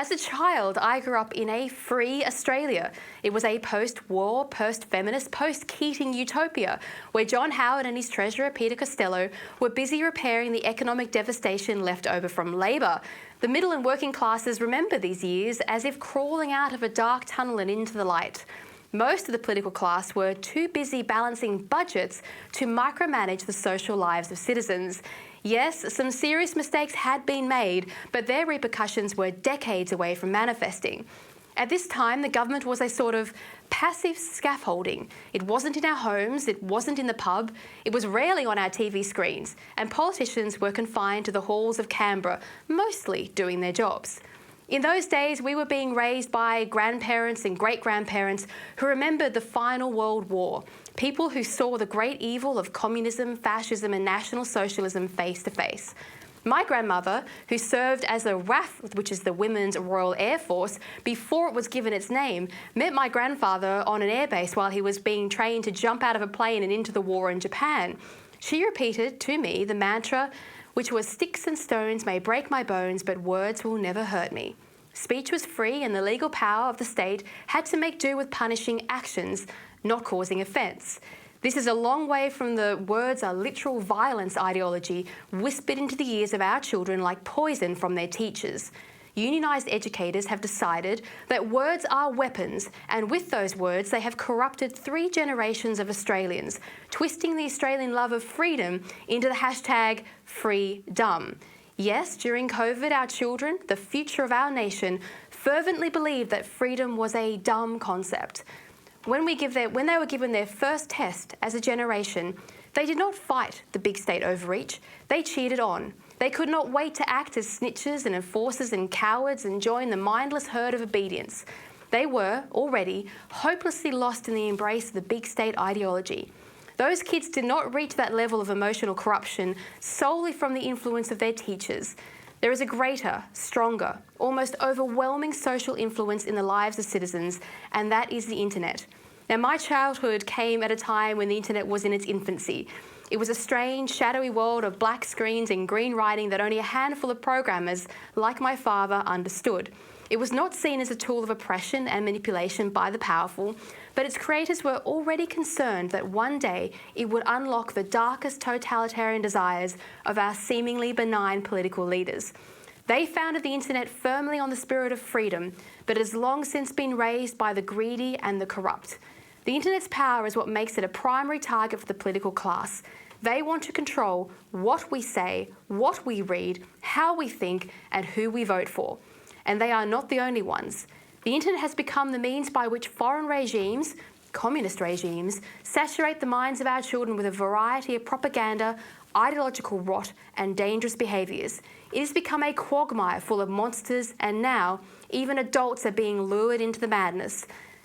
As a child, I grew up in a free Australia. It was a post-war, post-feminist, post-Keating utopia, where John Howard and his treasurer, Peter Costello, were busy repairing the economic devastation left over from Labor. The middle and working classes remember these years as if crawling out of a dark tunnel and into the light. Most of the political class were too busy balancing budgets to micromanage the social lives of citizens. Yes, some serious mistakes had been made, but their repercussions were decades away from manifesting. At this time, the government was a sort of passive scaffolding. It wasn't in our homes, it wasn't in the pub, it was rarely on our TV screens, and politicians were confined to the halls of Canberra, mostly doing their jobs. In those days, we were being raised by grandparents and great-grandparents who remembered the final World War, people who saw the great evil of communism, fascism and National Socialism face to face. My grandmother, who served as the RAF, which is the Women's Royal Air Force, before it was given its name, met my grandfather on an airbase while he was being trained to jump out of a plane and into the war in Japan. She repeated to me the mantra, which was "Sticks and stones may break my bones, but words will never hurt me." Speech was free and the legal power of the state had to make do with punishing actions, not causing offence. This is a long way from the words are literal violence ideology whispered into the ears of our children like poison from their teachers. Unionised educators have decided that words are weapons, and with those words they have corrupted 3 generations of Australians, twisting the Australian love of freedom into the hashtag #FreeDumb. Yes, during COVID, our children, the future of our nation, fervently believed that freedom was a dumb concept. When they were given their first test as a generation, they did not fight the big state overreach, they cheered it on. They could not wait to act as snitches and enforcers and cowards and join the mindless herd of obedience. They were, already, hopelessly lost in the embrace of the big state ideology. Those kids did not reach that level of emotional corruption solely from the influence of their teachers. There is a greater, stronger, almost overwhelming social influence in the lives of citizens, and that is the internet. Now, my childhood came at a time when the internet was in its infancy. It was a strange, shadowy world of black screens and green writing that only a handful of programmers, like my father, understood. It was not seen as a tool of oppression and manipulation by the powerful, but its creators were already concerned that one day it would unlock the darkest totalitarian desires of our seemingly benign political leaders. They founded the internet firmly on the spirit of freedom, but it has long since been raised by the greedy and the corrupt. The internet's power is what makes it a primary target for the political class. They want to control what we say, what we read, how we think, and who we vote for. And they are not the only ones. The internet has become the means by which foreign regimes, communist regimes, saturate the minds of our children with a variety of propaganda, ideological rot, and dangerous behaviours. It has become a quagmire full of monsters, and now even adults are being lured into the madness.